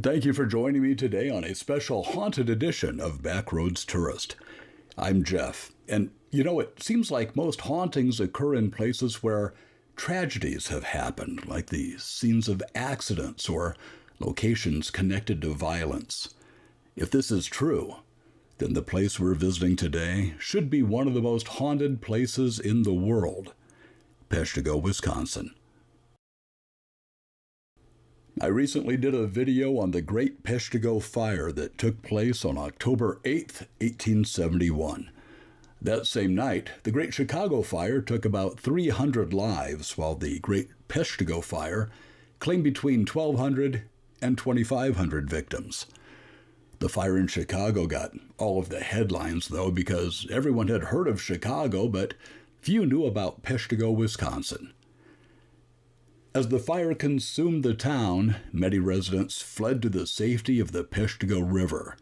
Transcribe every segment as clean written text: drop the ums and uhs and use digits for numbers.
Thank you for joining me today on a special haunted edition of Backroads Tourist. I'm Jeff, and it seems like most hauntings occur in places where tragedies have happened, like the scenes of accidents or locations connected to violence. If this is true, then the place we're visiting today should be one of the most haunted places in the world, Peshtigo, Wisconsin. I recently did a video on the Great Peshtigo Fire that took place on October 8th, 1871. That same night, the Great Chicago Fire took about 300 lives, while the Great Peshtigo Fire claimed between 1,200 and 2,500 victims. The fire in Chicago got all of the headlines, though, because everyone had heard of Chicago, but few knew about Peshtigo, Wisconsin. As the fire consumed the town, many residents fled to the safety of the Peshtigo River.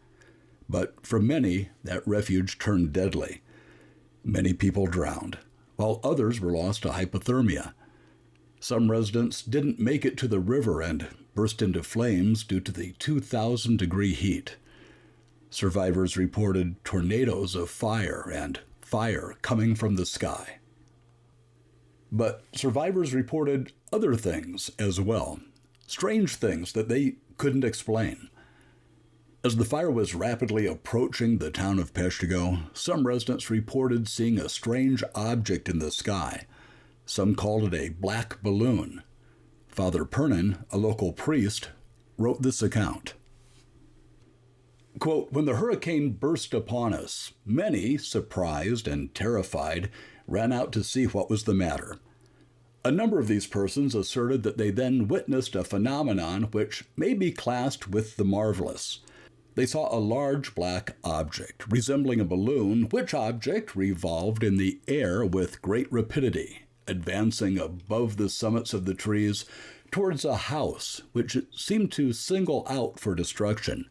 But for many, that refuge turned deadly. Many people drowned, while others were lost to hypothermia. Some residents didn't make it to the river and burst into flames due to the 2,000-degree heat. Survivors reported tornadoes of fire and fire coming from the sky. But survivors reported other things as well, strange things that they couldn't explain. As the fire was rapidly approaching the town of Peshtigo, some residents reported seeing a strange object in the sky. Some called it a black balloon. Father Pernin, a local priest, wrote this account. Quote, "When the hurricane burst upon us, many, surprised and terrified, ran out to see what was the matter. A number of these persons asserted that they then witnessed a phenomenon which may be classed with the marvelous. They saw a large black object resembling a balloon, which object revolved in the air with great rapidity, advancing above the summits of the trees towards a house which it seemed to single out for destruction.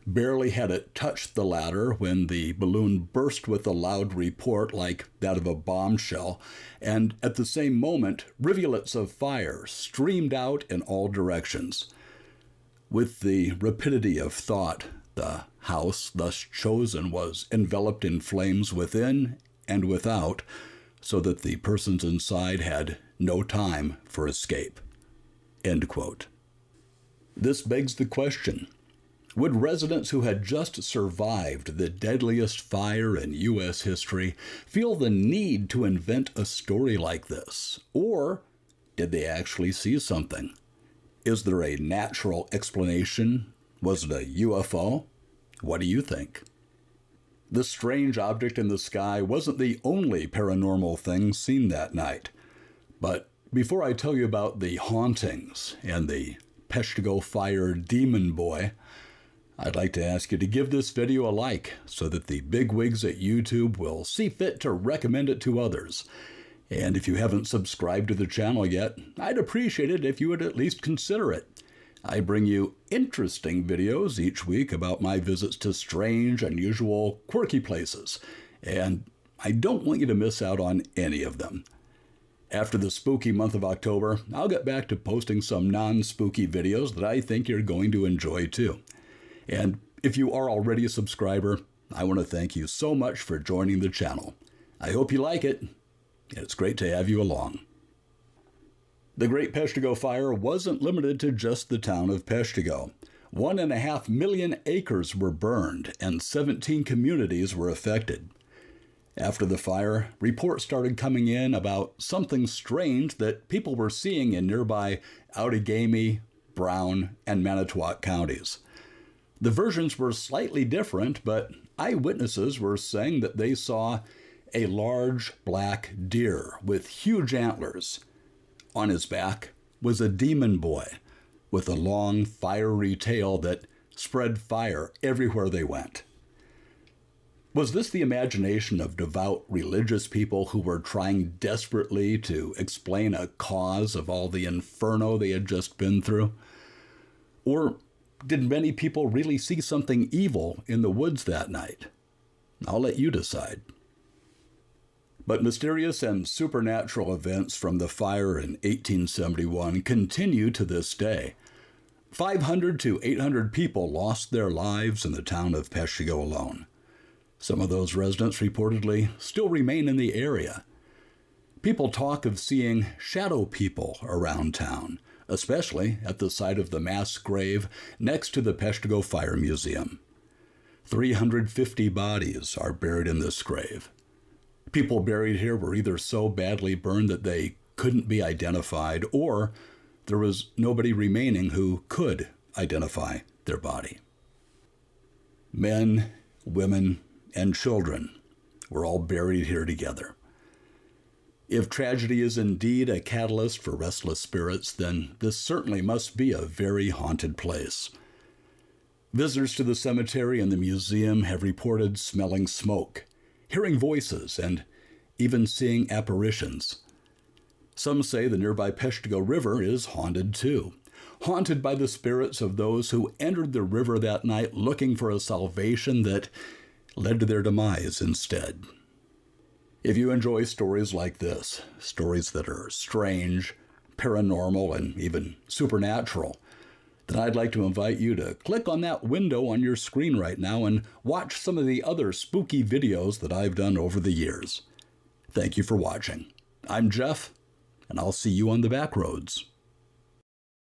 Barely had it touched the latter when the balloon burst with a loud report like that of a bombshell, and at the same moment, rivulets of fire streamed out in all directions. With the rapidity of thought, the house thus chosen was enveloped in flames within and without, so that the persons inside had no time for escape." End quote. This begs the question, would residents who had just survived the deadliest fire in U.S. history feel the need to invent a story like this? Or did they actually see something? Is there a natural explanation? Was it a UFO? What do you think? The strange object in the sky wasn't the only paranormal thing seen that night. But before I tell you about the hauntings and the Peshtigo Fire Demon Boy, I'd like to ask you to give this video a like so that the bigwigs at YouTube will see fit to recommend it to others. And if you haven't subscribed to the channel yet, I'd appreciate it if you would at least consider it. I bring you interesting videos each week about my visits to strange, unusual, quirky places, and I don't want you to miss out on any of them. After the spooky month of October, I'll get back to posting some non-spooky videos that I think you're going to enjoy too. And if you are already a subscriber, I want to thank you so much for joining the channel. I hope you like it. It's great to have you along. The Great Peshtigo Fire wasn't limited to just the town of Peshtigo. 1.5 million acres were burned and 17 communities were affected. After the fire, reports started coming in about something strange that people were seeing in nearby Outagamie, Brown, and Manitowoc counties. The versions were slightly different, but eyewitnesses were saying that they saw a large black deer with huge antlers. On his back was a demon boy with a long, fiery tail that spread fire everywhere they went. Was this the imagination of devout religious people who were trying desperately to explain a cause of all the inferno they had just been through? Or did many people really see something evil in the woods that night? I'll let you decide. But mysterious and supernatural events from the fire in 1871 continue to this day. 500 to 800 people lost their lives in the town of Peshtigo alone. Some of those residents reportedly still remain in the area. People talk of seeing shadow people around town, especially at the site of the mass grave next to the Peshtigo Fire Museum. 350 bodies are buried in this grave. People buried here were either so badly burned that they couldn't be identified, or there was nobody remaining who could identify their body. Men, women, and children were all buried here together. If tragedy is indeed a catalyst for restless spirits, then this certainly must be a very haunted place. Visitors to the cemetery and the museum have reported smelling smoke, hearing voices, and even seeing apparitions. Some say the nearby Peshtigo River is haunted too, haunted by the spirits of those who entered the river that night looking for a salvation that led to their demise instead. If you enjoy stories like this, stories that are strange, paranormal, and even supernatural, then I'd like to invite you to click on that window on your screen right now and watch some of the other spooky videos that I've done over the years. Thank you for watching. I'm Jeff, and I'll see you on the back roads.